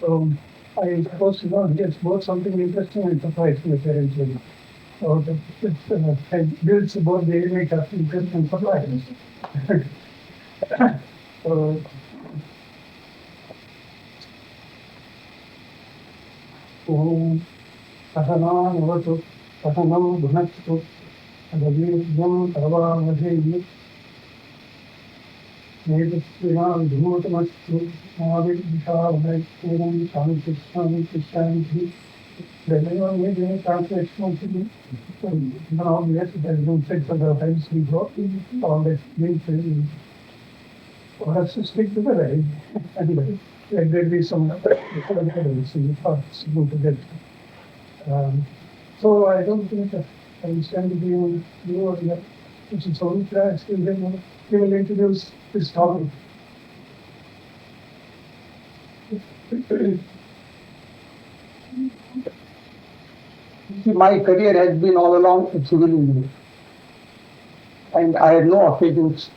So I suppose it's both something interesting and surprising eventually. So it builds both the element of interest and surprise. So Om Sahana Navatu Sahanam Bhunaktu Adavijam Sarvamajayim Nedasvinam Dhumutamastu Mavidishavai Evam Shanti Shanti Shanti. The name translation now yes, it has been said several times we got all that means for us to stick together and let there be some difference in thoughts together. So I don't think that I will stand between you or the which is only class, and then we will introduce this topic. My career has been all along civil engineering, and I had no occasions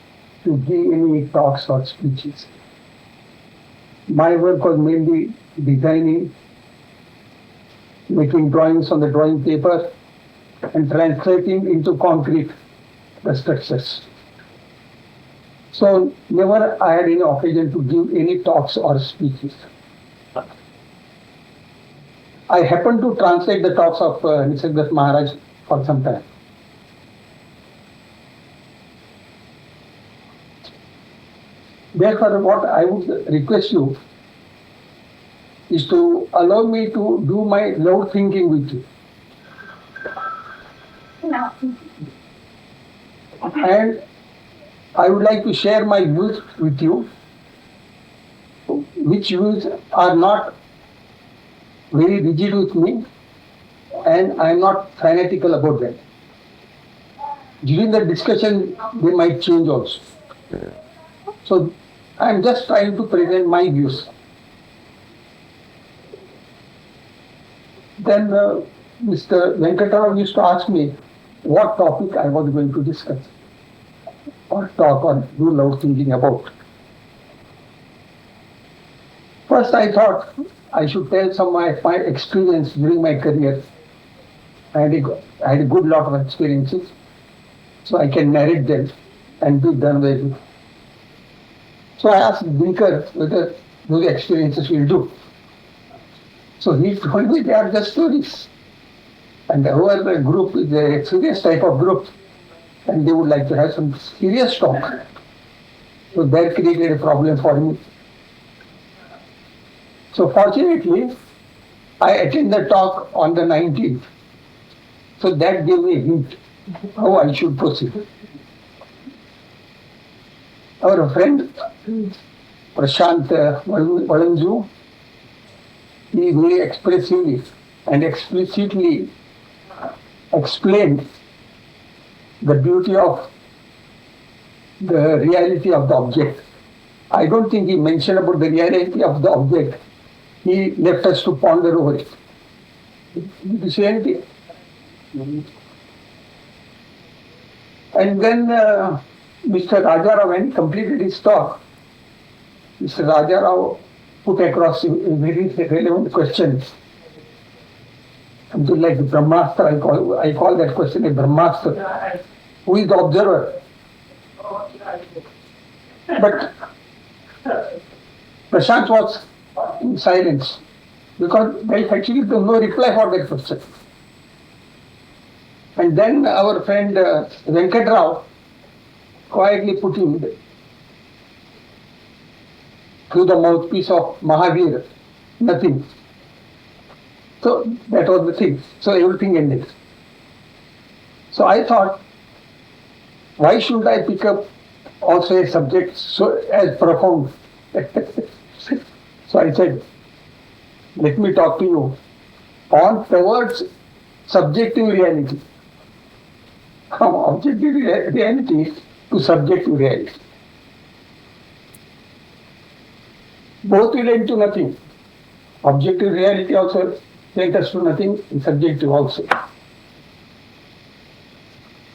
to give any talks or speeches. My work was mainly designing, making drawings on the drawing paper, and translating into concrete the structures. So never I had any occasion to give any talks or speeches. I happened to translate the talks of Nisargadatta Maharaj for some time. Therefore, what I would request you is to allow me to do my loud thinking with you. And I would like to share my views with you, which views are not very rigid with me, and I am not fanatical about them. During the discussion, they might change also. So I am just trying to present my views. Then Mr. Venkatarao used to ask me what topic I was going to discuss or talk or do loud thinking about. First I thought I should tell some of my experience during my career. I had a good lot of experiences, so I can narrate them and be done with it. So I asked Dinker whether those experiences will do. So he told me they are just stories. And whoever the group is a serious type of group, and they would like to have some serious talk. So that created a problem for me. So fortunately, I attended the talk on the 19th. So that gave me a hint how I should proceed. Our friend Prashant Valanju, he very expressively and explicitly explained the beauty of the reality of the object. I don't think he mentioned about the reality of the object. He left us to ponder over it. Did you say anything? And then Mr. Rajarao, when he completed his talk, Mr. Rajarao put across a very relevant question. Something like the Brahmastra, I call that question a Brahmastra. Who is the observer? But Prashant was in silence because there is actually no reply for that question. And then our friend Venkatarao quietly put him through the mouthpiece of Mahavir, nothing. So that was the thing. So everything ended. So I thought, why should I pick up also a subject so as profound? So I said, let me talk to you on towards subjective reality. From objective reality to subjective reality. Both relate to nothing. Objective reality also takes us to nothing, and subjective also.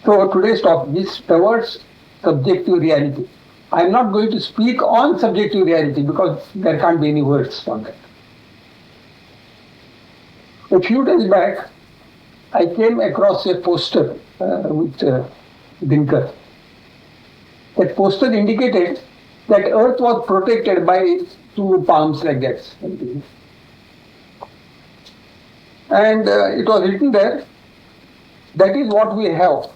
So today's topic is towards subjective reality. I'm not going to speak on subjective reality because there can't be any words on that. A few days back, I came across a poster with Dinkar. That poster indicated that Earth was protected by two palms like that. And it was written there, that is what we have.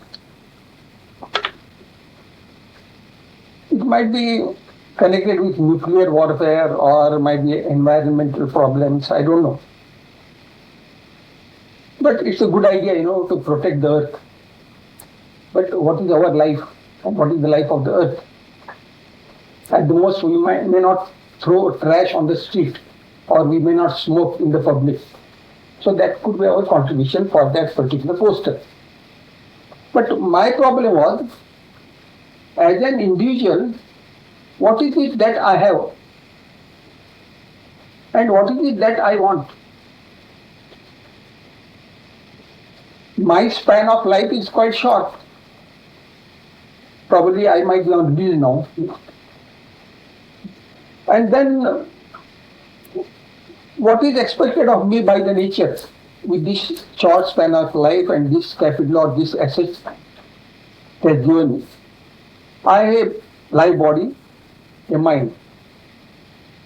It might be connected with nuclear warfare or might be environmental problems, I don't know. But it's a good idea, to protect the earth. But what is our life and what is the life of the earth? At the most, we may not throw trash on the street or we may not smoke in the public. So that could be our contribution for that particular poster. But my problem was, as an individual, what is it that I have? And what is it that I want? My span of life is quite short. Probably I might be on bill now. And then what is expected of me by the nature with this short span of life and this capital or this assets has given me? I have a live body, a mind.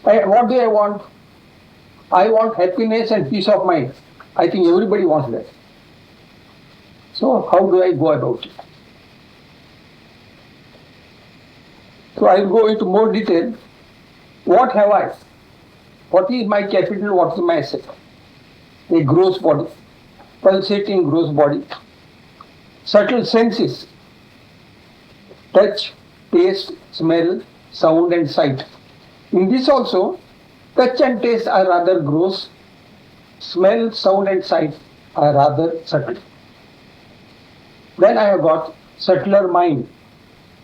What do I want? I want happiness and peace of mind. I think everybody wants that. So how do I go about it? So I will go into more detail. What have I? What is my capital? What is my asset? A gross body, pulsating gross body, subtle senses, touch, taste, smell, sound and sight. In this also, touch and taste are rather gross, smell, sound and sight are rather subtle. Then I have got subtler mind,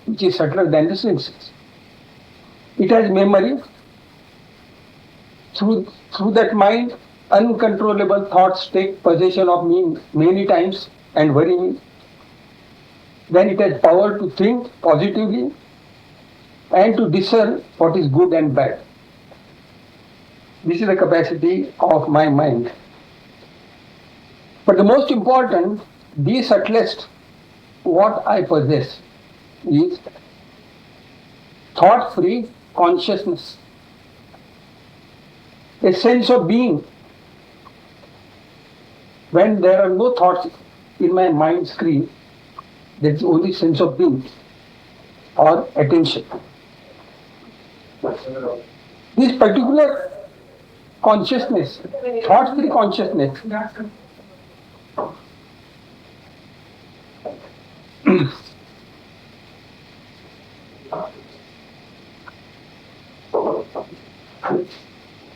which is subtler than the senses. It has memory. Through that mind, uncontrollable thoughts take possession of me many times and worry me. Then it has power to think positively and to discern what is good and bad. This is the capacity of my mind. But the most important, the subtlest, what I possess is thought-free consciousness, a sense of being. When there are no thoughts in my mind screen, there is only sense of being or attention. This particular consciousness, thought-free consciousness,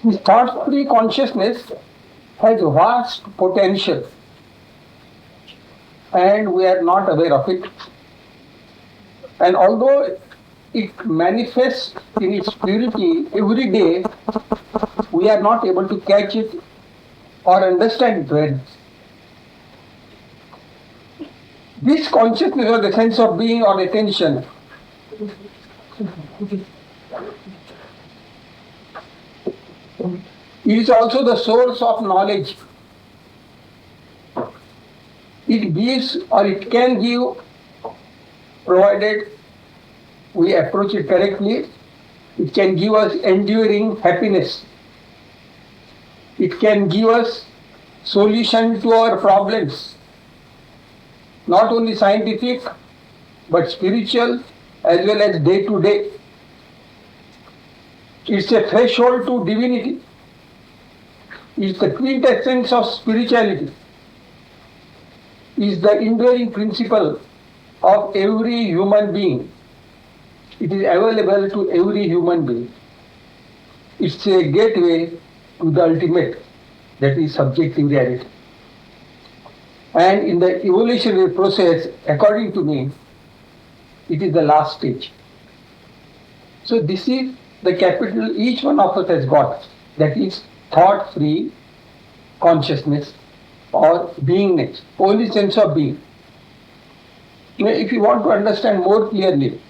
this thought-free consciousness has vast potential and we are not aware of it. And although it manifests in its purity every day, we are not able to catch it or understand it well. This consciousness or the sense of being or attention is also the source of knowledge. It gives or it can give, provided we approach it correctly, it can give us enduring happiness. It can give us solution to our problems, not only scientific but spiritual as well as day to day. It's a threshold to divinity. It's the quintessence of spirituality. It's the enduring principle of every human being. It is available to every human being. It's a gateway to the ultimate, that is subjective reality. And in the evolutionary process, according to me, it is the last stage. So this is the capital each one of us has got, that is thought-free consciousness or beingness, only sense of being. Now, if you want to understand more clearly,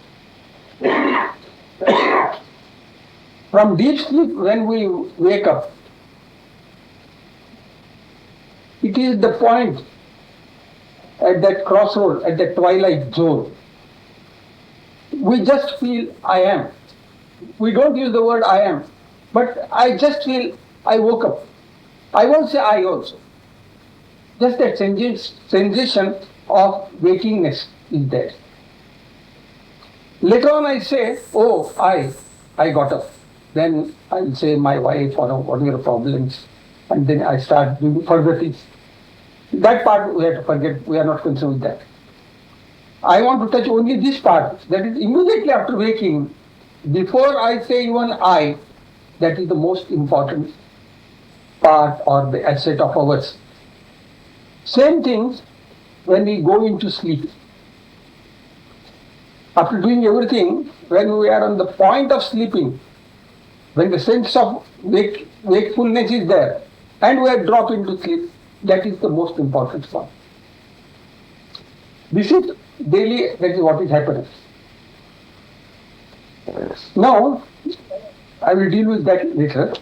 From deep sleep, when we wake up, it is the point at that crossroad, at that twilight zone. We just feel I am. We don't use the word I am, but I just feel I woke up. I won't say I also. Just that sensation of wakingness is there. Later on I say, oh, I got up. Then I'll say my wife or what are your problems, and then I start doing further things. That part we have to forget, we are not concerned with that. I want to touch only this part, that is immediately after waking, before I say even I, that is the most important part or the asset of ours. Same things when we go into sleep. After doing everything, when we are on the point of sleeping, when the sense of wakefulness is there, and we are dropped into sleep, that is the most important part. This is daily, that is what is happening. Now, I will deal with that later.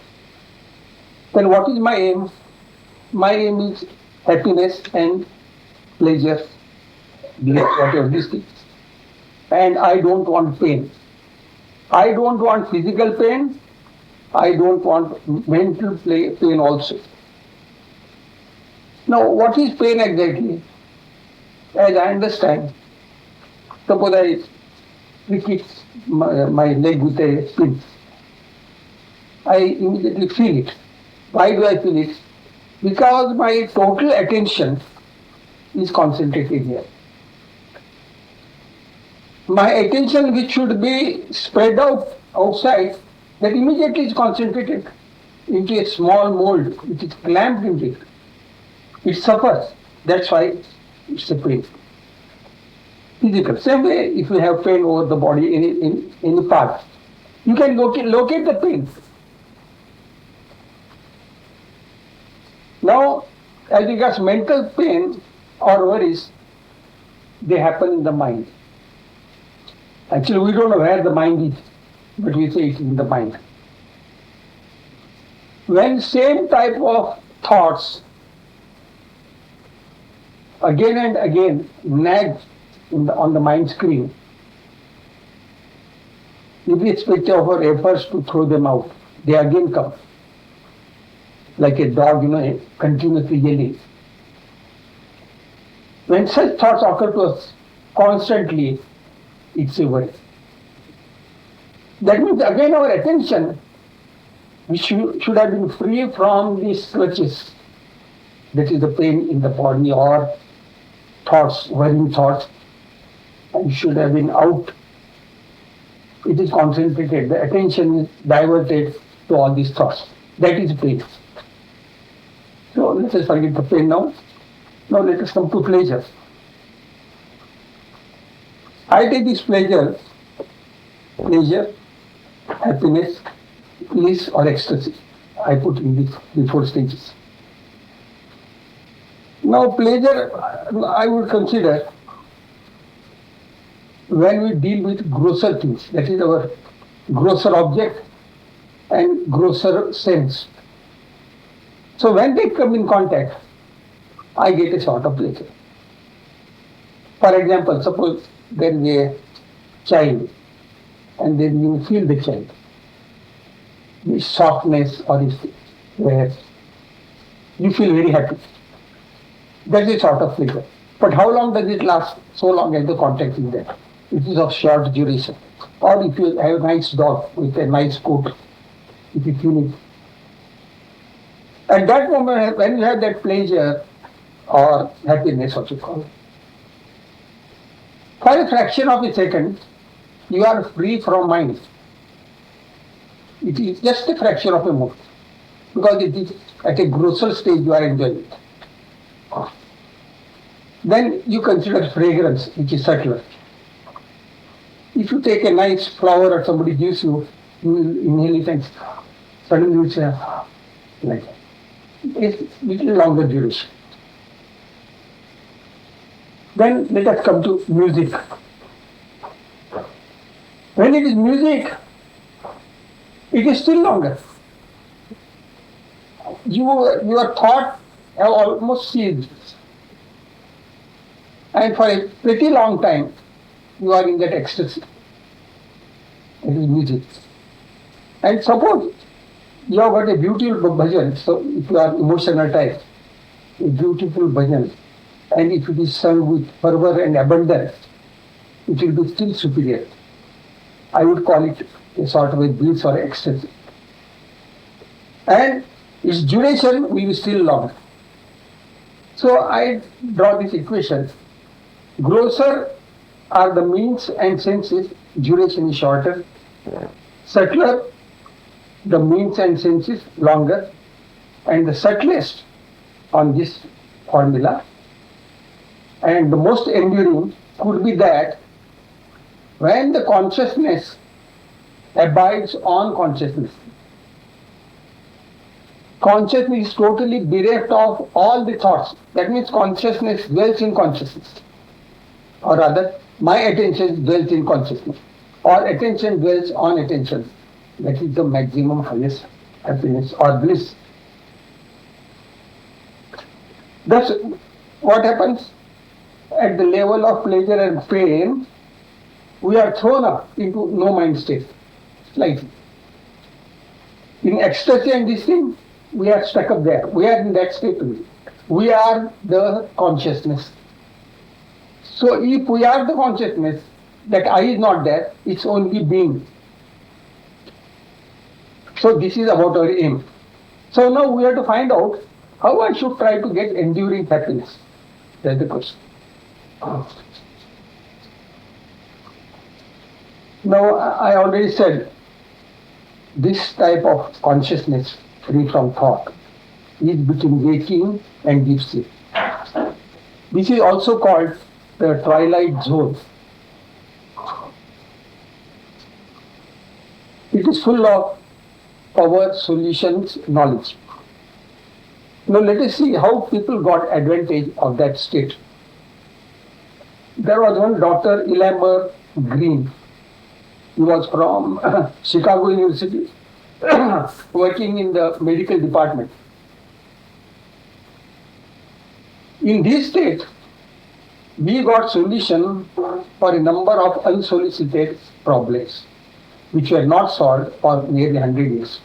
Then what is my aim? My aim is happiness and pleasure, bliss, whatever these things. And I don't want pain. I don't want physical pain. I don't want mental pain also. Now, what is pain exactly? As I understand, suppose I prick my leg with a pin. I immediately feel it. Why do I feel it? Because my total attention is concentrated here. My attention, which should be spread out outside, that immediately is concentrated into a small mold which is clamped into it. It suffers. That's why it's a pain. Physical. Same way, if you have pain over the body in any part, you can locate the pain. Now, as regards mental pain or worries, they happen in the mind. Actually, we don't know where the mind is, but we say it's in the mind. When same type of thoughts again and again nag on the mind screen, irrespective of our efforts to throw them out, they again come. Like a dog, continuously yelling. When such thoughts occur to us constantly, it's a worry. That means again our attention, which should have been free from these clutches, that is the pain in the body or thoughts, worrying thoughts, and should have been out. It is concentrated, the attention is diverted to all these thoughts. That is pain. So let us forget the pain now. Now let us come to pleasure. I take this pleasure, happiness, bliss or ecstasy. I put in these 4 stages. Now pleasure, I would consider when we deal with grosser things, that is our grosser object and grosser sense. So when they come in contact, I get a sort of pleasure. For example, suppose there is a child and then you feel the child, the softness or his where you feel very happy. That is a sort of pleasure. But how long does it last? So long as the contact is there. It is of short duration. Or if you have a nice dog with a nice coat, if you feel it. At that moment, when you have that pleasure or happiness, what you call it, for a fraction of a second, you are free from mind. It is just a fraction of a moment. Because it is at a grosser stage you are enjoying it. Then you consider fragrance, which is subtler. If you take a nice flower or somebody gives you, you will inhale it and suddenly you will say, like that. It's little longer duration. Then let us come to music. When it is music, it is still longer. Your thought have almost ceased. And for a pretty long time, you are in that ecstasy. It is music. And suppose you have got a beautiful bhajan, so if you are emotional type, a beautiful bhajan, and if it is sung with fervor and abundance, it will be still superior. I would call it a sort of a bliss or ecstasy. And its duration will be still longer. So I draw this equation. Grosser are the means and senses, duration is shorter. Subtler, the means and senses, longer. And the subtlest on this formula, and the most enduring, could be that when the consciousness abides on consciousness. Consciousness is totally bereft of all the thoughts. That means consciousness dwells in consciousness. Or rather, my attention dwells in consciousness. Or attention dwells on attention. That is the maximum highest happiness or bliss. That's what happens at the level of pleasure and pain. We are thrown up into no mind state, slightly. In ecstasy and this thing, we are stuck up there. We are in that state. We are the consciousness. So if we are the consciousness, that I is not there, it's only being. So this is about our aim. So now we have to find out how I should try to get enduring happiness. That's the question. Now I already said, this type of consciousness free from thought is between waking and deep sleep. This is also called the twilight zone. It is full of power, solutions, knowledge. Now let us see how people got advantage of that state. There was one Dr. Elmer Green. He was from Chicago University, working in the medical department. In this state, we got solution for a number of unsolicited problems, which were not solved for nearly 100 years.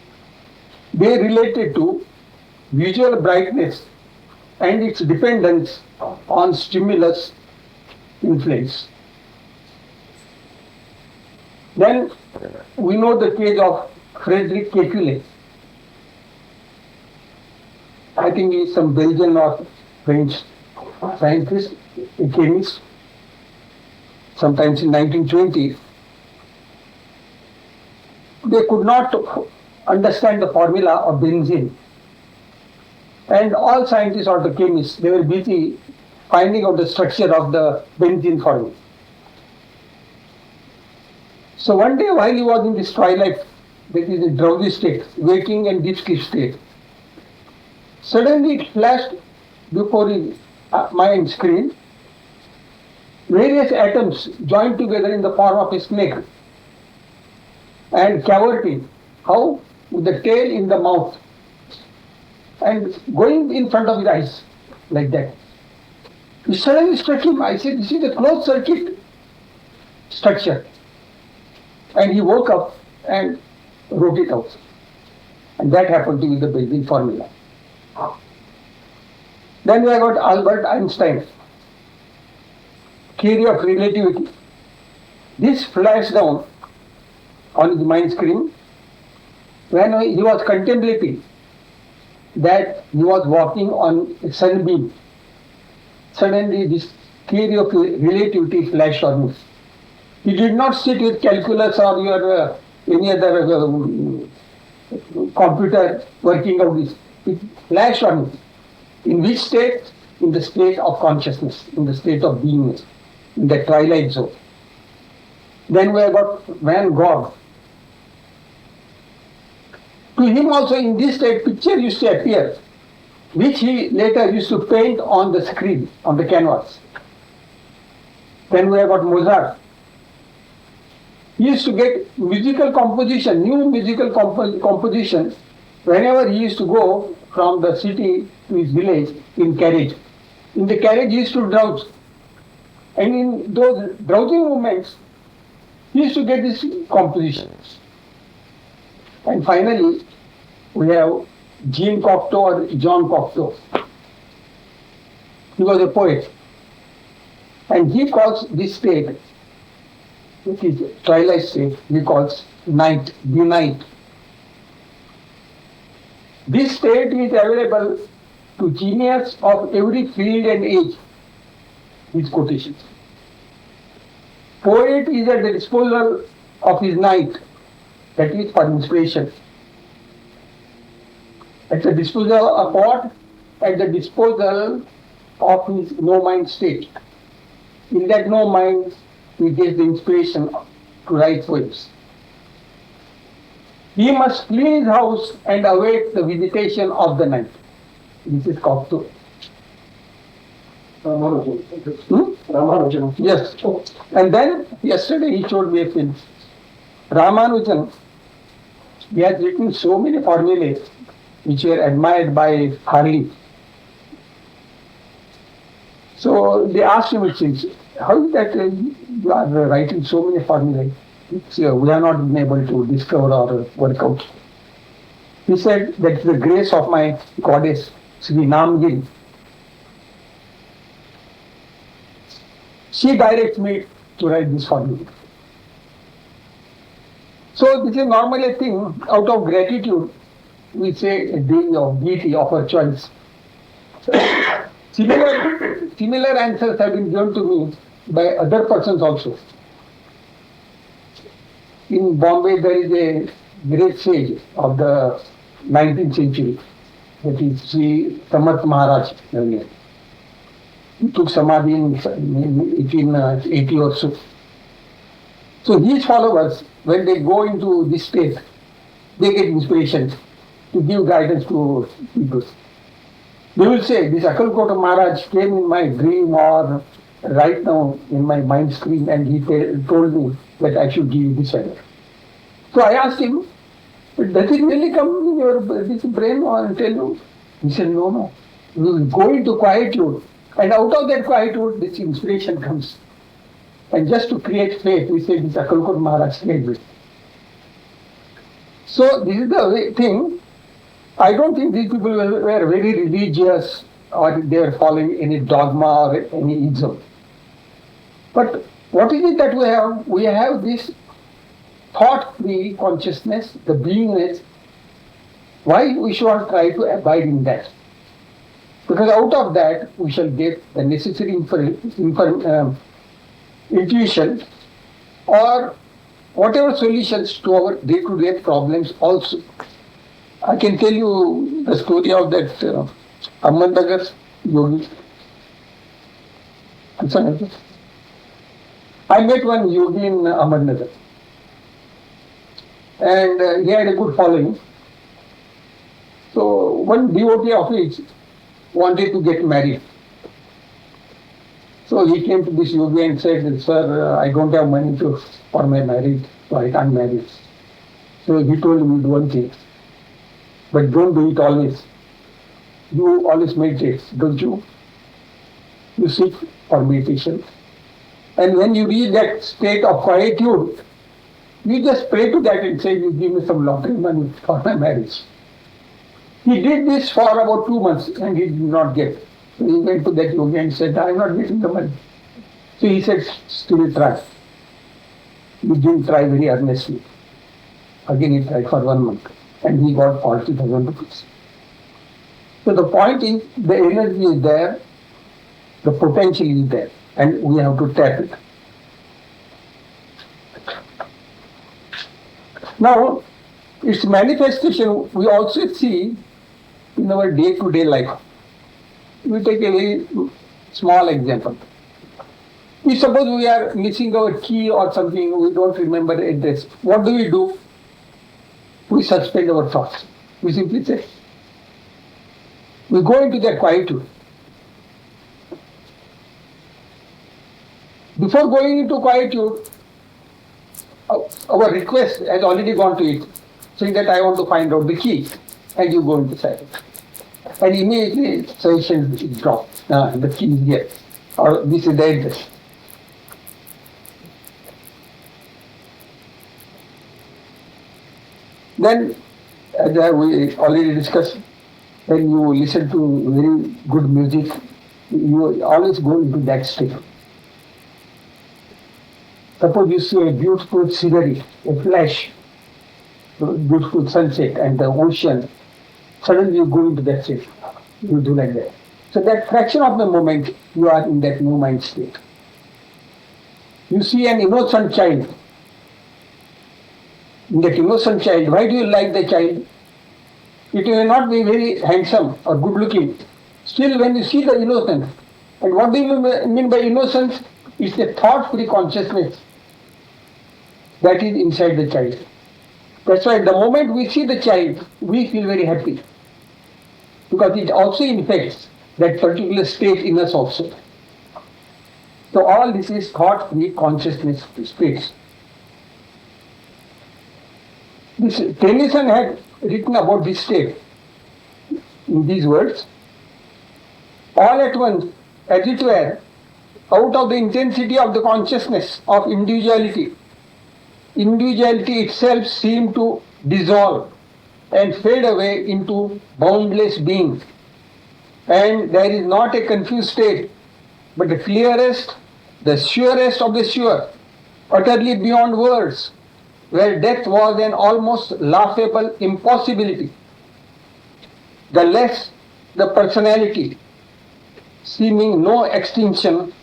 They related to visual brightness and its dependence on stimulus influence. Then we know the case of Frederick Kekule. I think he is some Belgian or French scientist, a chemist, sometimes in 1920s. They could not understand the formula of benzene. And all scientists or the chemists, they were busy finding out the structure of the benzene formula. So one day while he was in this twilight, that is a drowsy state, waking and deep sleep state, suddenly it flashed before his mind screen, various atoms joined together in the form of a snake and cavorting, how? With the tail in the mouth and going in front of his eyes, like that. It suddenly struck him, I said, this is a closed circuit structure. And he woke up and wrote it out. And that happened to be the basic formula. Then we have got Albert Einstein, theory of relativity. This flashed down on his mind screen when he was contemplating that he was walking on a sunbeam. Suddenly this theory of relativity flashed on him. He did not sit with calculus or your any other computer working out this. It flashed on him. In which state? In the state of consciousness, in the state of beingness, in the twilight zone. Then we have got Van Gogh. To him also in this state picture used to appear, which he later used to paint on the screen, on the canvas. Then we have got Mozart. He used to get musical composition, new musical composition, whenever he used to go from the city to his village in carriage. In the carriage, he used to drowse. And in those drowsing moments, he used to get these compositions. And finally, we have Jean Cocteau or John Cocteau. He was a poet. And he calls this state, which is twilight state, he calls night, the night. This state is available to genius of every field and age. His quotations. Poet is at the disposal of his night, that is for inspiration. At the disposal of what? At the disposal of his no-mind state. In that no-mind, he gets the inspiration to write poems. He must clean his house and await the visitation of the night. This is Cocteau. Ramanujan. Yes. And then yesterday he showed me a film. Ramanujan, he has written so many formulae which were admired by Harley. So they asked him, how is that you are writing so many formulae which we are not been able to discover or work out? He said, that's the grace of my goddess, Sri Namgiri. She directs me to write this formula. So this is normally a thing, out of gratitude, we say a deity of deity of our choice. Similar answers have been given to me by other persons also. In Bombay there is a great sage of the 19th century, that is Sri Nisargadatta Maharaj. He took Samadhi in 1880 or so. So his followers, when they go into this state, they get inspiration to give guidance to people. They will say, this Akalkota Maharaj came in my dream or right now in my mind screen and he told me that I should give you this order. So I asked him, but does it really come in your this brain or tell you? He said, no. We will go into quietude. And out of that quietude, this inspiration comes. And just to create faith, we say this Akalkot Maharaj made it. So this is the thing. I don't think these people were very religious or they were following any dogma or any ism. But what is it that we have? We have this thought-free consciousness, the beingness. Why we should not try to abide in that? Because out of that, we shall get the necessary intuition or whatever solutions to our day-to-day problems also. I can tell you the story of that Ahmednagar yogi. I met one yogi in Ahmednagar and he had a good following. So one devotee of his wanted to get married. So he came to this yogi and said, sir, I don't have money for my marriage, so I can't marry. So he told me, do one thing, but don't do it always. You always meditate, don't you? You sit for meditation. And when you reach that state of quietude, you just pray to that and say, you give me some lottery money for my marriage. He did this for about 2 months and he did not get. So he went to that yogi and said, I am not getting the money. So he said, still try. He didn't try very earnestly. Again he tried for 1 month and he got 40,000 rupees. So the point is, the energy is there, the potential is there, and we have to tap it. Now, its manifestation we also see in our day-to-day life. We take a very small example. If suppose we are missing our key or something, we don't remember the address. What do? We suspend our thoughts. We simply say, we go into that quietude. Before going into quietude, our request has already gone to it, saying that I want to find out the key, and you go into silence. And immediately suggestion is dropped. The key is here, or this is the address. Then, as we already discussed, when you listen to very good music, you always go into that state. Suppose you see a beautiful scenery, a flash, beautiful sunset and the ocean, suddenly you go into that state. You do like that. So that fraction of the moment, you are in that no mind state. You see an innocent child. In that innocent child, why do you like the child? It may not be very handsome or good looking. Still, when you see the innocence, and what do you mean by innocence? It's a thought-free consciousness that is inside the child. That's why the moment we see the child, we feel very happy. Because it also infects that particular state in us also. So all this is thought-free consciousness states. This Tennyson had written about this state in these words. All at once, as it were, out of the intensity of the consciousness of individuality, individuality itself seemed to dissolve and fade away into boundless being. And there is not a confused state, but the clearest, the surest of the sure, utterly beyond words, where death was an almost laughable impossibility. The less the personality, seeming no extinction,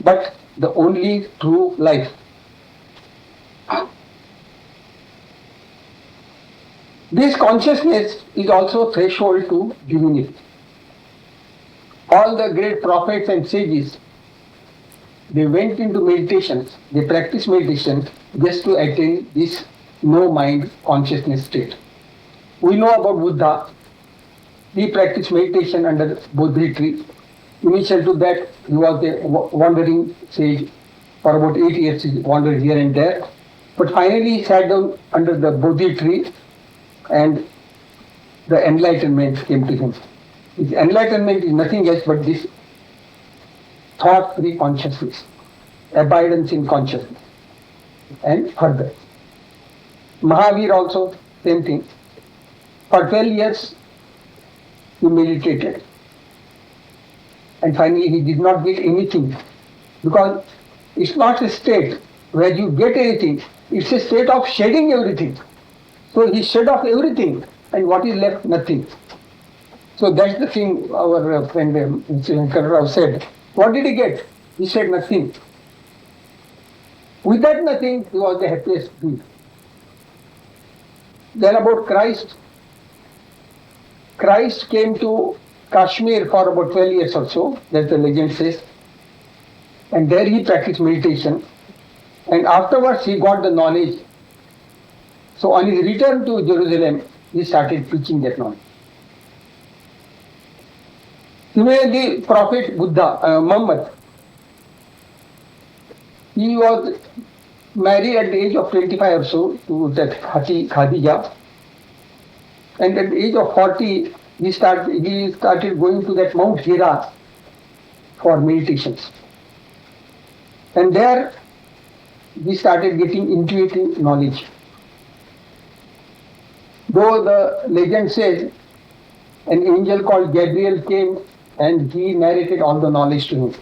but the only true life. This consciousness is also threshold to divinity. All the great prophets and sages, they went into meditation, they practiced meditation just to attain this no mind consciousness state. We know about Buddha. He practiced meditation under Bodhi tree. Initial to that, he was a wandering sage. For about 8 years, he wandered here and there. But finally, he sat down under the Bodhi tree and the enlightenment came to him. His enlightenment is nothing else but this thought-free consciousness, abidance in consciousness. And further, Mahavir also, same thing. For 12 years, he meditated. And finally, he did not get anything. Because it's not a state where you get anything. It's a state of shedding everything. So he shed off everything. And what is left? Nothing. So that's the thing our friend Mr. Shankar Rao said. What did he get? He said nothing. With that nothing, he was the happiest being. Then about Christ. Christ came to Kashmir for about 12 years or so, that the legend says. And there he practiced meditation. And afterwards he got the knowledge. So on his return to Jerusalem, he started preaching that knowledge. Similarly, Prophet Buddha, Muhammad, he was married at the age of 25 or so to that Khadija. And at the age of 40, he started going to that Mount Hira for meditations. And there, he started getting intuitive knowledge. Though the legend says an angel called Gabriel came and he narrated all the knowledge to him,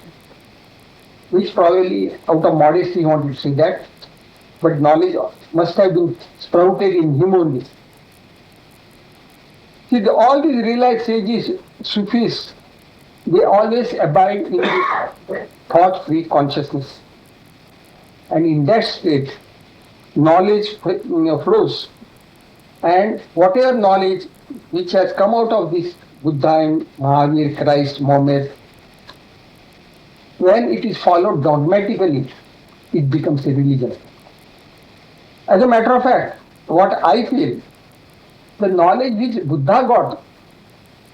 which probably out of modesty he wanted to say that, but knowledge must have been sprouted in him only. See, all these realized sages, Sufis, they always abide in thought-free consciousness. And in that state, knowledge flows. And whatever knowledge which has come out of this Buddha and Mahavir, Christ, Mohammed, when it is followed dogmatically, it becomes a religion. As a matter of fact, what I feel, the knowledge which Buddha got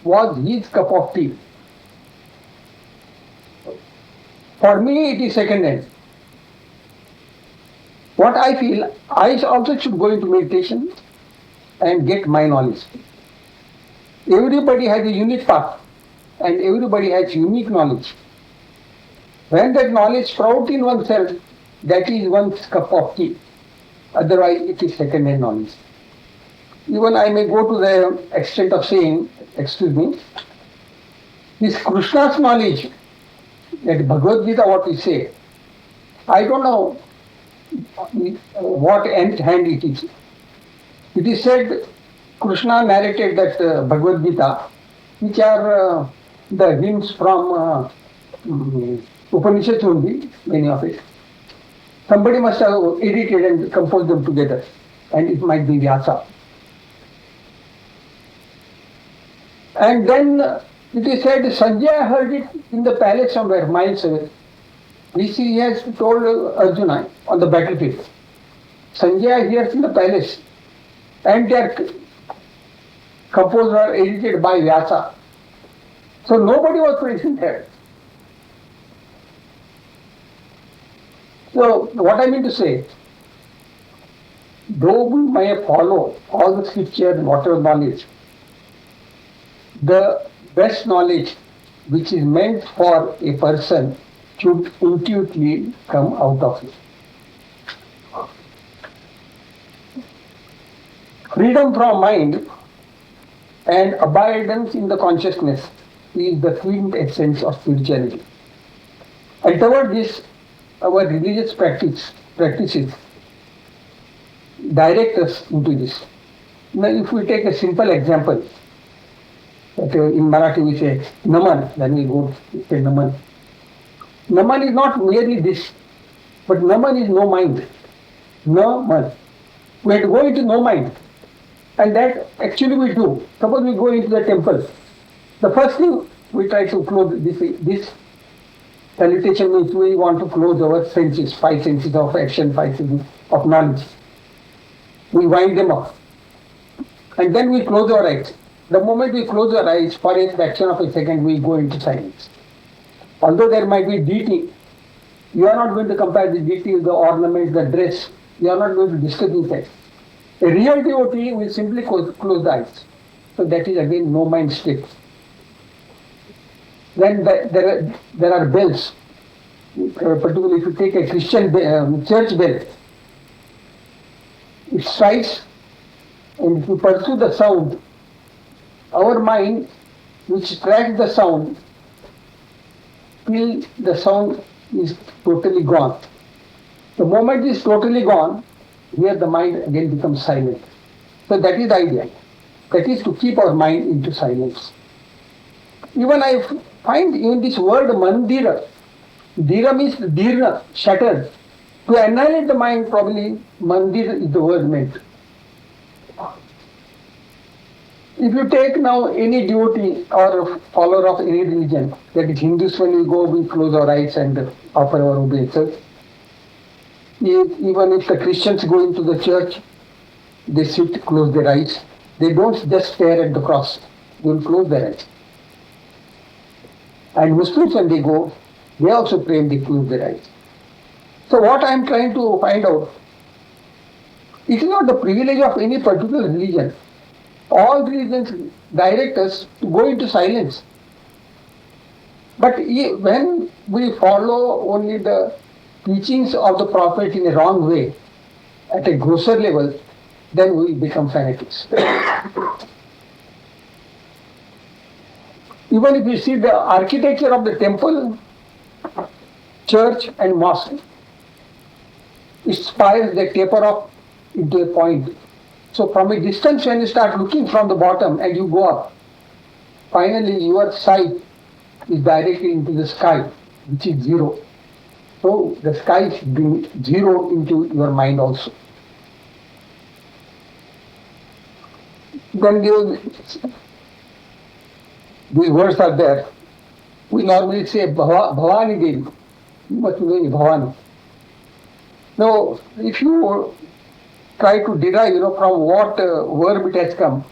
was his cup of tea. For me, it is second hand. What I feel, I also should go into meditation and get my knowledge. Everybody has a unique path and everybody has unique knowledge. When that knowledge sprouts in oneself, that is one's cup of tea. Otherwise, it is second-hand knowledge. Even I may go to the extent of saying, excuse me, this Krishna's knowledge, that Bhagavad Gita, what we say, I don't know what nth hand it is. It is said, Krishna narrated that Bhagavad Gita, which are the hymns from Upanishads only, many of it. Somebody must have edited and composed them together, and it might be Vyasa. And then it is said Sanjaya heard it in the palace somewhere, miles away. He has told Arjuna on the battlefield. Sanjaya hears in the palace, and they are composed or edited by Vyasa. So nobody was present there. So what I mean to say, though we may follow all the scripture and whatever knowledge, the best knowledge which is meant for a person should intuitively come out of it. Freedom from mind and abidance in the consciousness is the quintessence of spirituality. And toward this, our religious practices direct us into this. Now, if we take a simple example, that in Marathi we say Naman, then we go to say Naman. Naman is not merely this, but Naman is no mind. Naman. We have to go into no mind. And that actually we do. Suppose we go into the temple. The first thing we try to close this salutation means we want to close our senses, 5 senses of action, 5 senses of knowledge. We wind them up. And then we close our eyes. The moment we close our eyes, for a fraction of a second, we go into silence. Although there might be deity, you are not going to compare the deity with the ornaments, the dress. You are not going to discuss that. A real devotee will simply close the eyes. So that is again no mind state. Then there are bells. Particularly if you take a Christian church bell, it strikes, and if you pursue the sound, our mind, which tracks the sound, till the sound is totally gone. The moment it is totally gone, here the mind again becomes silent. So that is the idea. That is to keep our mind into silence. Even I find in this word mandira, dira means dirna, shattered. To annihilate the mind, probably mandir is the word meant. If you take now any devotee or follower of any religion, that is Hindus, when we go, we close our eyes and offer our obeisances. Even if the Christians go into the church, they sit, close their eyes. They don't just stare at the cross, they will close their eyes. And Muslims, when they go, they also pray and they close their eyes. So what I am trying to find out, it is not the privilege of any particular religion. All religions direct us to go into silence. But when we follow only the teachings of the Prophet in a wrong way, at a grosser level, then we become fanatics. Even if you see the architecture of the temple, church and mosque, its spires, they taper up into a point. So from a distance, when you start looking from the bottom and you go up, finally your sight is directly into the sky, which is zero. So the sky should bring zero into your mind also. Then these words are there. We normally say Bhavani Devi. You must be knowing Bhavani. Now, if you try to derive, from what verb it has come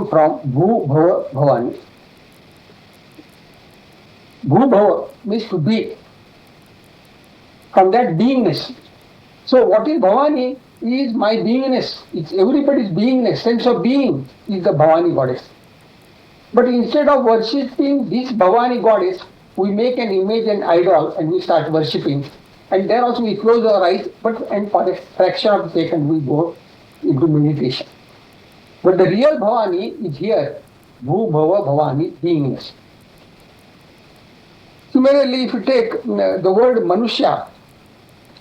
from Bhu Bhava Bhavani. Bhu Bhava means to be. From that beingness, So what is Bhavani is my beingness. It's everybody's beingness, sense of being is the Bhavani goddess. But instead of worshipping this Bhavani goddess, we make an image and idol and we start worshipping. And then also we close our eyes, and for a fraction of a second we go into meditation. But the real Bhavani is here. Bhu Bhava Bhavani, beingness. Similarly, if you take the word Manusya,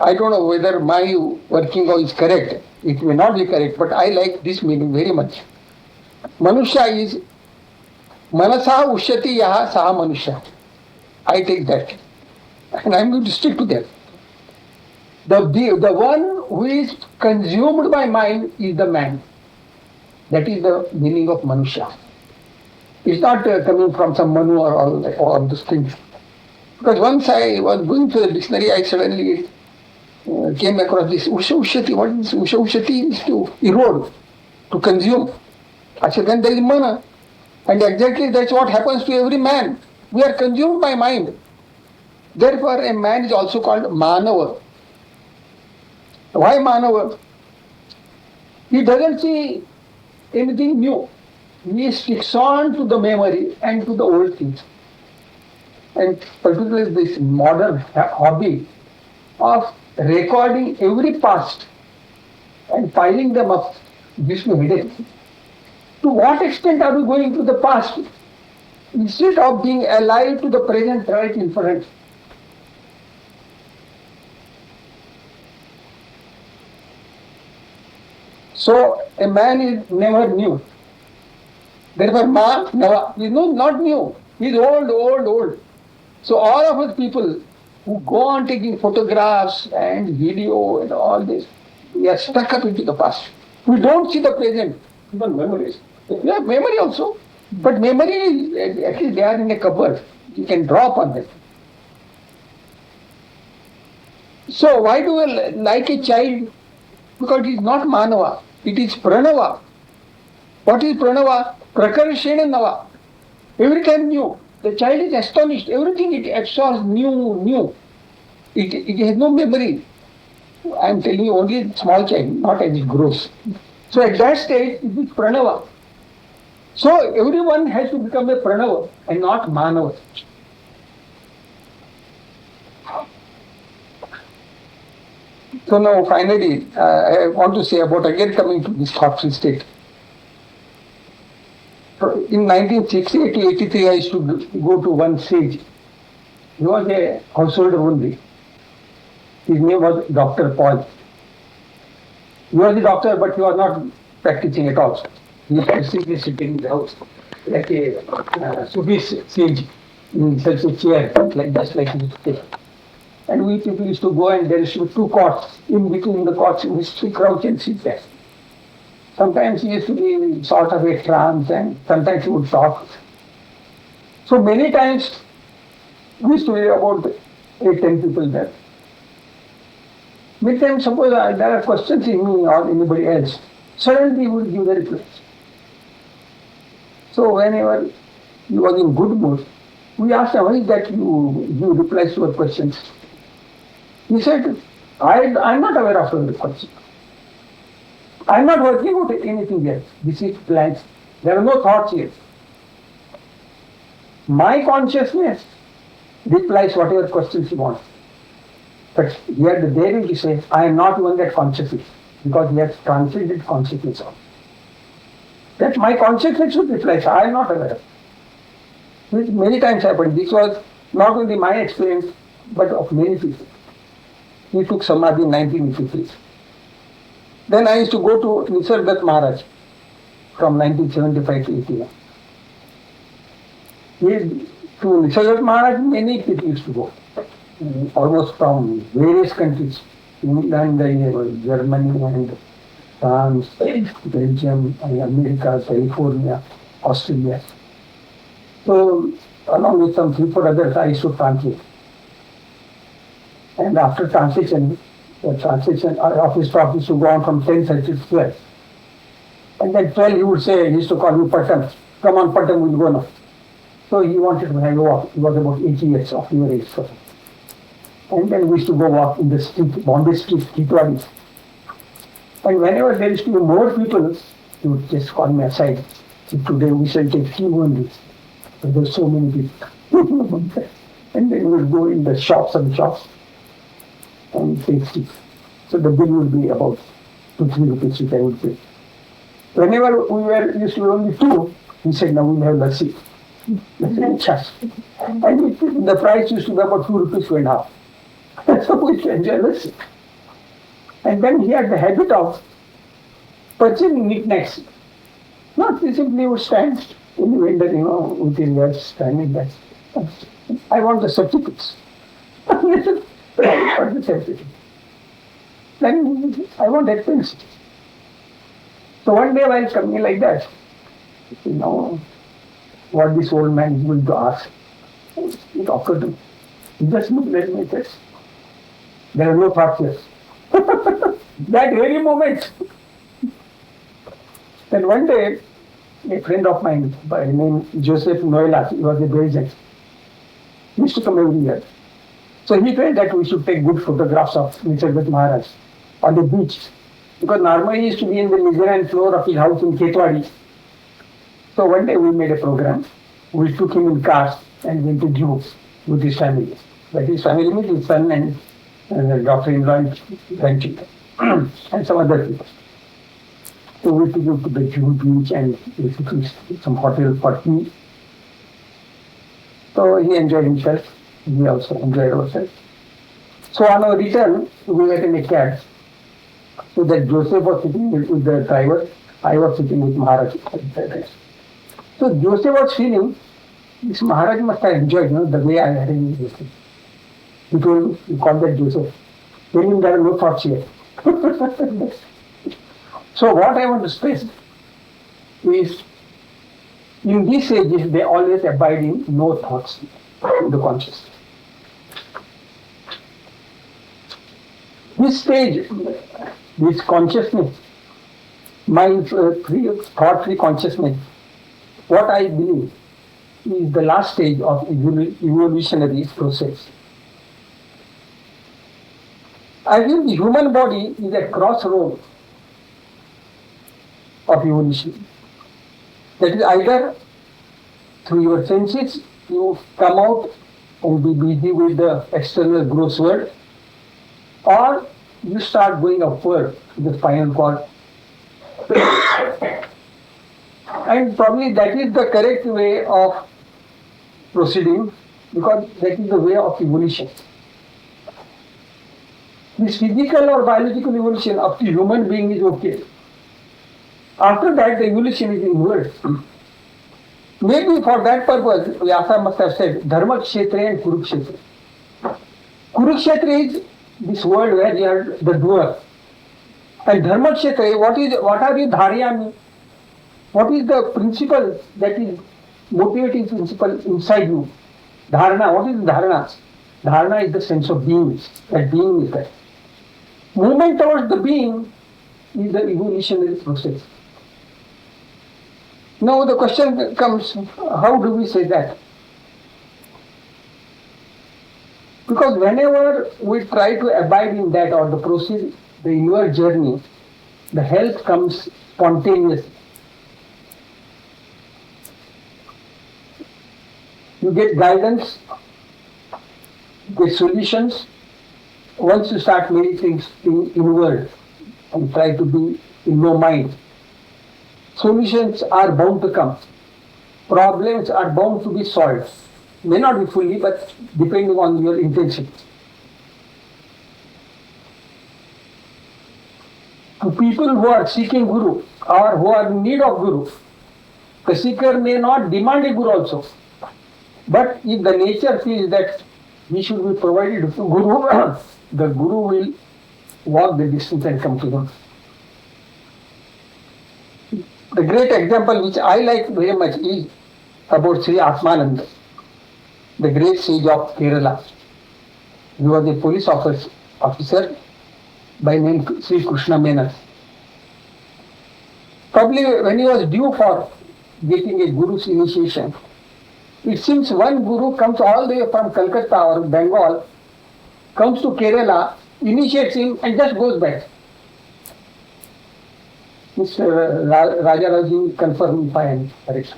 I don't know whether my working out is correct. It may not be correct, but I like this meaning very much. Manusya is Manasa Ushyati Yaha Saha Manusya. I take that. And I'm going to stick to that. The one who is consumed by mind is the man. That is the meaning of Manusya. It's not coming from some Manu or all those things. Because once I was going through the dictionary, I suddenly came across this Usha Ushyati. What is Usha Ushyati? Is to erode, to consume. Actually, then there is Mana. And exactly that's what happens to every man. We are consumed by mind. Therefore, a man is also called Manava. Why Manava? He doesn't see anything new. He sticks on to the memory and to the old things. And particularly this modern hobby of recording every past and piling them up gives me headache. To what extent are we going to the past instead of being alive to the present right in front? So a man is never new. Therefore, Ma Nava is not new. He is old. So all of us people who go on taking photographs and video and all this, we are stuck up into the past. We don't see the present, even memories. We have memory also, but memory is, at least they are in a cupboard. You can draw upon them. So why do we like a child? Because it is not Manava, it is Pranava. What is Pranava? Prakarshena Nava. Every time new. The child is astonished. Everything it absorbs new. It has no memory. I am telling you only a small child, not as it grows. So at that stage, it is Pranava. So everyone has to become a Pranava and not Manava. So now finally, I want to say about again coming to this thoughtful state. In 1980-83, I used to go to one sage. He was a householder only. His name was Dr. Paul. He was a doctor, but he was not practicing at all. He was simply sitting in the house like a Sufi sage in such a chair, just like this. And we people used to go, and there used to be two cots. In between the cots, we used to crouch and sit there. Sometimes he used to be sort of a trance, and sometimes he would talk. So many times we used to be about 8-10 people there. Many times, suppose there are questions in me or anybody else, suddenly he would give the replies. So whenever he was in good mood, we asked him, why is that you give replies to our questions? He said, I'm not aware of the question. I'm not working out anything else. This is blank. There are no thoughts here. My consciousness replies whatever questions you want. But he had the daring to say, I am not even that consciousness, because he has transcended consciousness also. That my consciousness should reply, I am not aware of it. Which many times happened. This was not only my experience, but of many people. He took Samadhi in 1953. Then I used to go to Nisargadatta Maharaj from 1975 to 81. To Nisargadatta Maharaj, many people used to go, almost from various countries, England, Germany, and France, Belgium, America, California, Australia. So, along with some 3-4 others, I used to translate. And after translation, the translation of his talk used to go on from 10:30 to 12. And then 12 he would say, he used to call me Patam. Come on, Patam, we'll go now. So he wanted to have a walk. He was about 80 years of your age. And then we used to go walk in the street, Bombay street, Kitwadi. And whenever there used to be more people, he would just call me aside. So today we shall take tea only. There were so many people. And then we would go in the shops and take tea. So the bill would be about 2-3 rupees, which I would pay. Whenever used to be only two, he said, now we'll have lassi. And the price used to be about 2 rupees, 2.5. So we used to enjoy lassi. And then he had the habit of purchasing knickknacks. Not he simply would stand in the window, with his ears standing there. I want the certificates. What the certificate? Then I want that pencil. So one day while coming like that, what this old man is going to ask, it occurred to me. He just looked at me and there are no thoughts here. That very moment. Then one day, a friend of mine by the name Joseph Noelas, he was a Belgian, he used to come every year. So he felt that we should take good photographs of Nisargadatta Maharaj on the beach. Because normally he used to be in the mezzanine floor of his house in Ketwadi. So one day we made a program. We took him in cars and went to Jew with his family. But his family means his son and the daughter-in-law and grandchildren and some other people. So we took him to the Jew beach and we took him to some hotel for tea. So he enjoyed himself. We also enjoyed ourselves. So on our return, we were in a cab. So that Joseph was sitting with the driver, I was sitting with Maharaj. So Joseph was feeling, this Maharaj must have enjoyed the way I arranged this thing. He called that Joseph. Tell him there are no thoughts here. So what I want to stress is, in these stages, they always abide in no thoughts in the consciousness. This stage, this consciousness, thought-free consciousness, what I believe is the last stage of evolutionary process. I feel the human body is a crossroad of evolution. That is, either through your senses you come out and be busy with the external gross world, or you start going upward to the spinal cord. And probably that is the correct way of proceeding, because that is the way of evolution. This physical or biological evolution of the human being is okay. After that, the evolution is inward. Maybe for that purpose, Vyasa must have said, Dharma Kshetra and Kurukshetra. Kurukshetra is this world where you are the doer. And Dharma Kshetra, what are you dharyami? What is the principle that is motivating principle inside you? Dharana, what is dharana? Dharana is the sense of being. That being is that. Movement towards the being is the evolutionary process. Now the question comes, how do we say that? Because whenever we try to abide in that or the proceed, the inward journey, the help comes spontaneously. You get guidance, you get solutions. Once you start meditating inward and try to be in no mind, solutions are bound to come. Problems are bound to be solved. May not be fully, but depending on your intention. To people who are seeking Guru or who are in need of Guru, the seeker may not demand a Guru also. But if the nature feels that we should be provided to Guru, the Guru will walk the distance and come to them. The great example which I like very much is about Sri Atmananda, the great sage of Kerala. He was a police officer by name Sri Krishna Menon. Probably when he was due for getting a Guru's initiation, it seems one Guru comes all the way from Calcutta or Bengal comes to Kerala, initiates him and just goes back. Mr. Rajaraju confirmed if I am correct.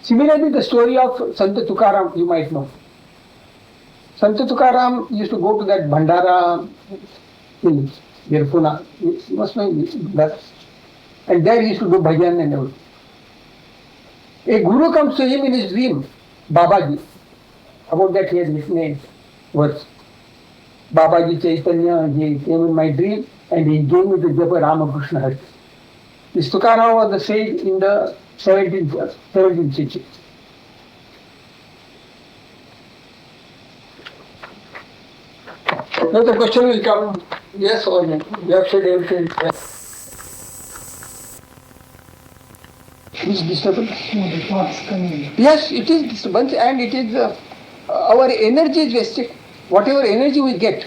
Similarly, the story of Sant Tukaram, you might know. Sant Tukaram used to go to that Bhandara hill near Pune. You must know that. And there he used to do bhajan and everything. A guru comes to him in his dream, Babaji. About that he has written a verse. Babaji Chaitanya, he came in my dream and he gave me the Japa Ramakrishna Hari. This Tukaram was the sage in the 17th century. Now the question will come, yes or no. You have said everything. Yes. Is disturbance? No, the thoughts coming. Yes, it is disturbance and it is our energy is wasted. Whatever energy we get.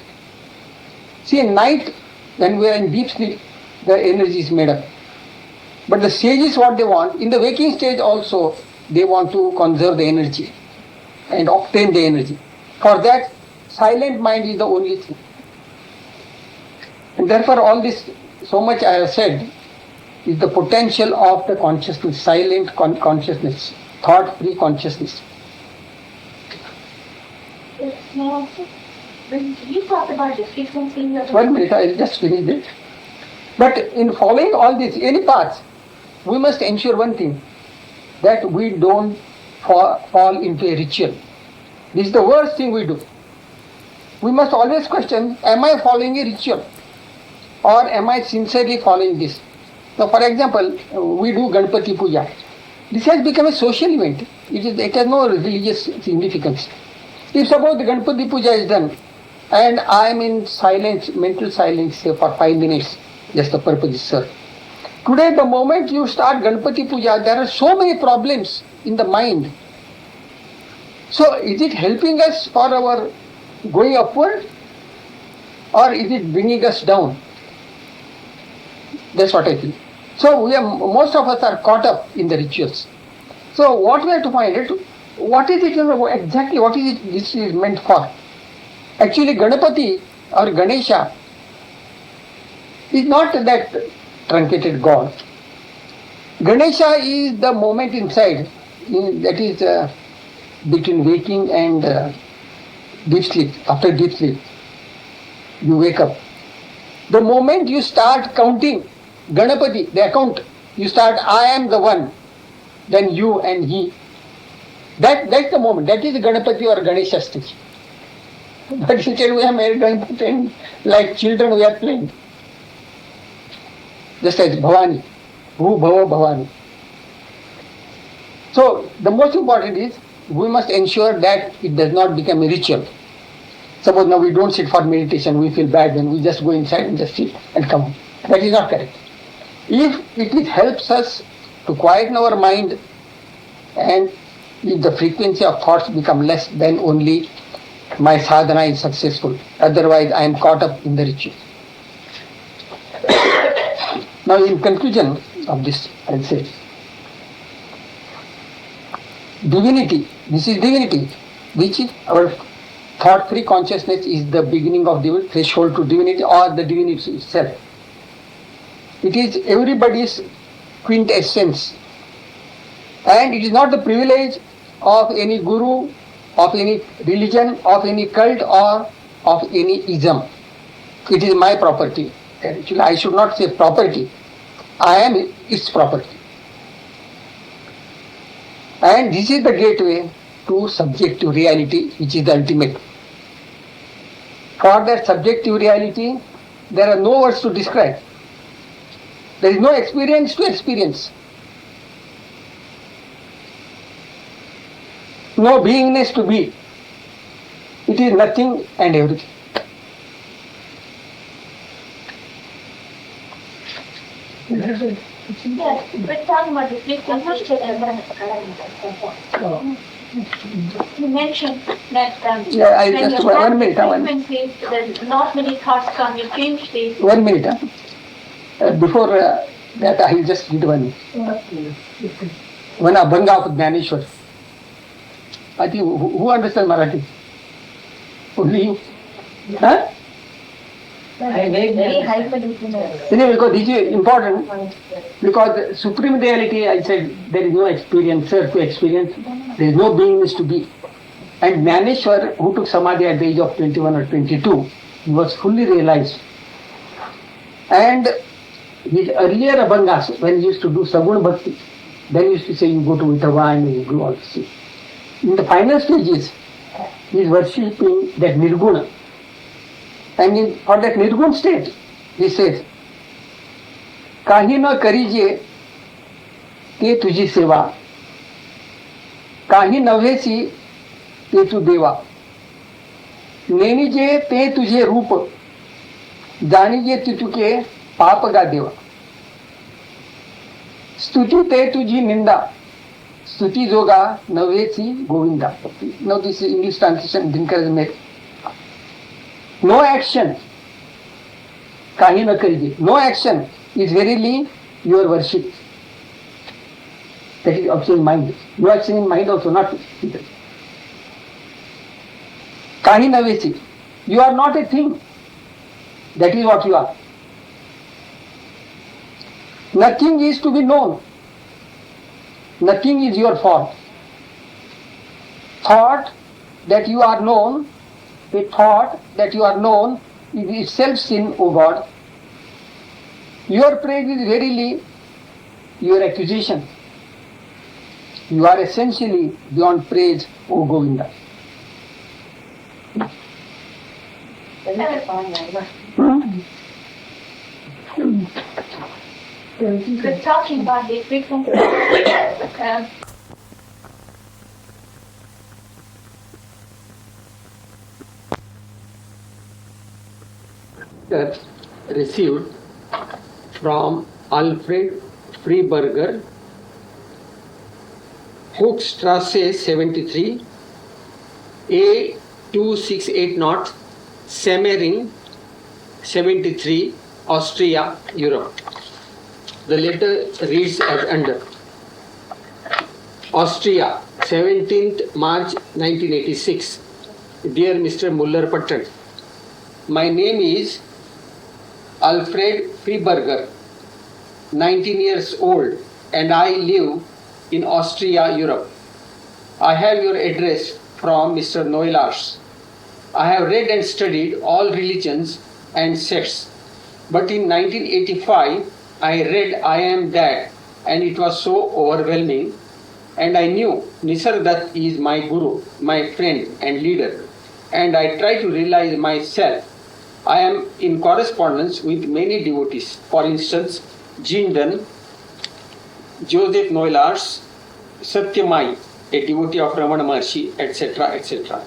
See, at night when we are in deep sleep, the energy is made up. But the sages, what they want, in the waking stage also, they want to conserve the energy and obtain the energy. For that, silent mind is the only thing. And therefore, all this, so much I have said, is the potential of the consciousness, silent consciousness, thought-free consciousness. Now, when you talk about the frequency of 1 minute, I will just finish it. But in following all this, any paths, we must ensure one thing, that we don't fall into a ritual. This is the worst thing we do. We must always question, am I following a ritual? Or am I sincerely following this? So for example, we do Ganpati Puja. This has become a social event. It has no religious significance. If suppose the Ganpati Puja is done, and I am in silence, mental silence, say for 5 minutes, just the purpose is served. Today, the moment you start Ganpati Puja, there are so many problems in the mind. So, is it helping us for our going upward, or is it bringing us down? That's what I think. So, most of us are caught up in the rituals. So, what we have to find out, what is it exactly? What is it this is meant for? Actually, Ganapati or Ganesha is not that truncated God. Ganesha is the moment inside, that is between waking and deep sleep. After deep sleep, you wake up. The moment you start counting Ganapati, the account, you start, I am the one, then you and he. That's the moment. That is Ganapati or Ganesha stage. But instead we have made Ganapati and like children we are playing. Just as Bhavani, Bhu Bhava Bhavani. So the most important is we must ensure that it does not become a ritual. Suppose now we don't sit for meditation, we feel bad, then we just go inside and just sit and come home. That is not correct. If it helps us to quieten our mind and if the frequency of thoughts become less, then only my sadhana is successful. Otherwise, I am caught up in the ritual. Now, in conclusion of this, I'll say, divinity, this is divinity, which is our thought-free consciousness is the beginning of the threshold to divinity or the divinity itself. It is everybody's quintessence. And it is not the privilege of any guru, of any religion, of any cult or of any ism. It is my property. Actually, I should not say property. I am its property. And this is the gateway to subjective reality, which is the ultimate. For that subjective reality, there are no words to describe. There is no experience to experience. No beingness to be. It is nothing and everything. yes, we're talking about the frequency. You mentioned that I when just you have 1 minute. frequency, there's not many thoughts come, you change the 1 minute. Before that, I will just read one Abhanga of Jnaneshwar. I think who understands Marathi? fully. Huh? Very high medicinal. Anyway, because this is important, because supreme reality, I said, there is no experiencer to experience, there is no beingness to be. And Jnaneshwar, who took Samadhi at the age of 21 or 22, he was fully realized. And his earlier abhangas, when he used to do Sagun Bhakti, then he used to say, you go to Vitava and you do all this. In the final stages, he is worshipping that Nirguna. And for that Nirgun state, he says, Kahi na karije te tuji seva, Kahi navesi te tu deva, Nenije te tujhe roop, Janije te tuke paap ga deva, Stuti te tuji ninda, Stuti joga navesi govinda. Now this is English translation, Dinkar has made. No action, kahi na karije. No action is verily your worship. That is also in mind. No action in mind also not. Kahi na vesi. You are not a thing. That is what you are. Nothing is to be known. Nothing is your fault. Thought that you are known, a thought that you are known is itself sin, O God. Your praise is verily your accusation. You are essentially beyond praise, O Govinda. We're talking about the frequency. Received from Alfred Freiberger, Hochstrasse 73, A2680, Semmering 73, Austria, Europe. The letter reads as under. Austria, 17th March 1986. Dear Mr. Muller-Patton, my name is Alfred Freiberger, 19 years old, and I live in Austria, Europe. I have your address from Mr. Neulars. I have read and studied all religions and sects, but in 1985 I read I Am That, and it was so overwhelming, and I knew Nisargadatta is my guru, my friend and leader, and I try to realize myself. I am in correspondence with many devotees, for instance, Jean Dunn, Joseph Neulars, Satyamai, a devotee of Ramana Maharshi, etc., etc.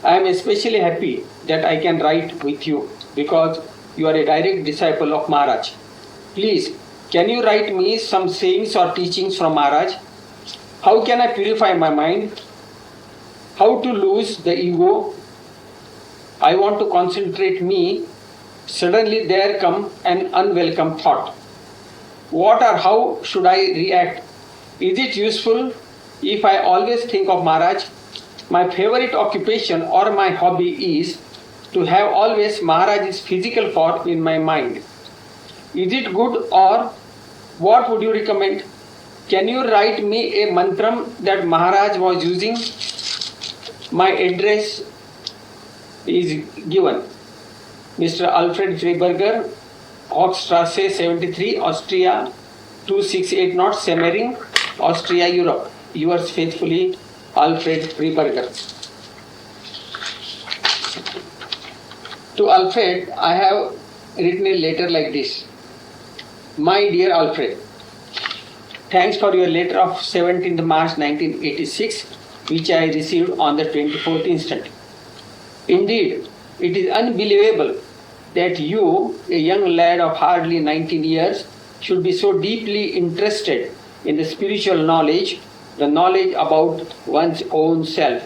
I am especially happy that I can write with you because you are a direct disciple of Maharaj. Please, can you write me some sayings or teachings from Maharaj? How can I purify my mind? How to lose the ego? I want to concentrate me. Suddenly there come an unwelcome thought. What or how should I react? Is it useful if I always think of Maharaj? My favorite occupation or my hobby is to have always Maharaj's physical form in my mind. Is it good, or what would you recommend? Can you write me a mantram that Maharaj was using? My address is given. Mr. Alfred Freiberger, Hochstrasse 73, Austria 2680, Semmering, Austria, Europe. Yours faithfully, Alfred Freiberger. To Alfred, I have written a letter like this. My dear Alfred, thanks for your letter of 17th March 1986, which I received on the 24th instant. Indeed, it is unbelievable that you, a young lad of hardly 19 years, should be so deeply interested in the spiritual knowledge, the knowledge about one's own self.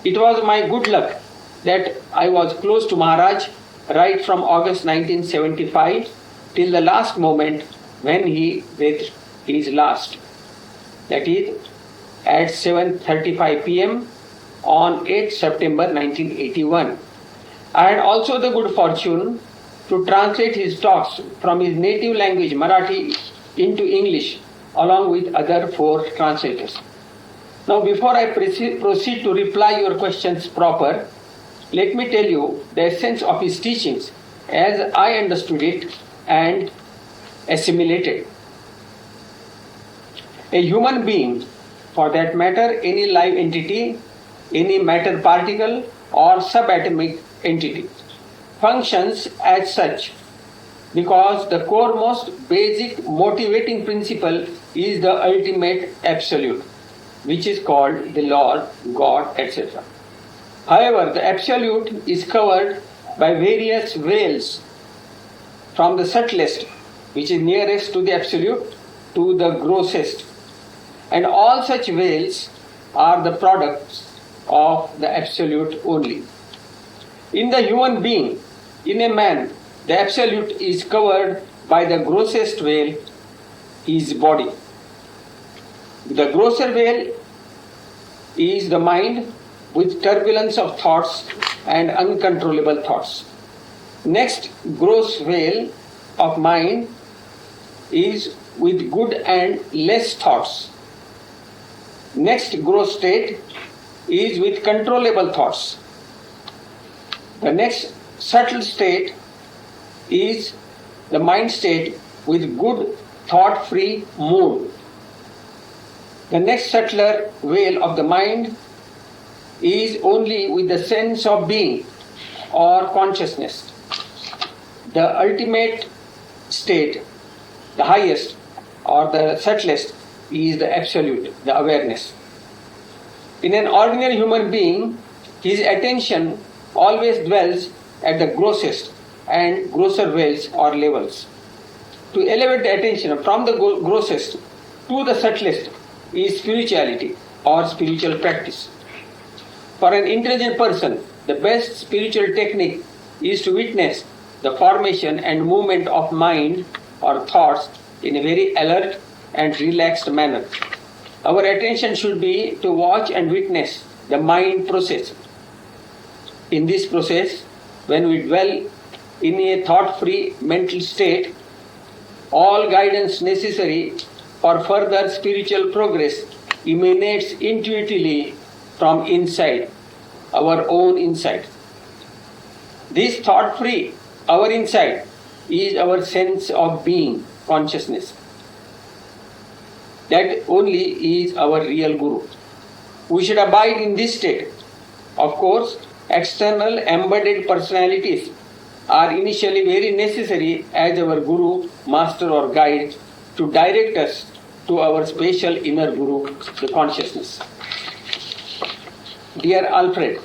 It was my good luck that I was close to Maharaj right from August 1975 till the last moment when he breathed his last. That is, at 7:35 p.m. on 8 September 1981. I had also the good fortune to translate his talks from his native language Marathi into English along with other 4 translators. Now before I proceed to reply your questions proper, let me tell you the essence of his teachings as I understood it and assimilated. A human being, for that matter any live entity, any matter particle or subatomic entity, functions as such because the core most basic motivating principle is the ultimate absolute, which is called the Lord, God, etc. However, the absolute is covered by various veils from the subtlest, which is nearest to the absolute, to the grossest. And all such veils are the products of the absolute only. In the human being, in a man, the absolute is covered by the grossest veil, his body. The grosser veil is the mind with turbulence of thoughts and uncontrollable thoughts. Next gross veil of mind is with good and less thoughts. Next gross state is with controllable thoughts. The next subtle state is the mind state with good thought-free mood. The next subtler veil of the mind is only with the sense of being or consciousness. The ultimate state, the highest or the subtlest, is the absolute, the awareness. In an ordinary human being, his attention always dwells at the grossest and grosser veils or levels. To elevate the attention from the grossest to the subtlest is spirituality or spiritual practice. For an intelligent person, the best spiritual technique is to witness the formation and movement of mind or thoughts in a very alert and relaxed manner. Our attention should be to watch and witness the mind process. In this process, when we dwell in a thought-free mental state, all guidance necessary for further spiritual progress emanates intuitively from inside, our own inside. This thought-free, our inside, is our sense of being, consciousness. That only is our real Guru. We should abide in this state. Of course, external embedded personalities are initially very necessary as our Guru, Master or Guide to direct us to our special inner Guru, the consciousness. Dear Alfred,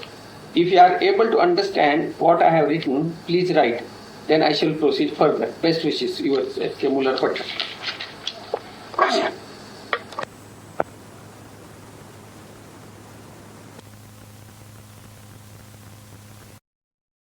if you are able to understand what I have written, please write. Then I shall proceed further. Best wishes, yours, S.K. Muller Patel.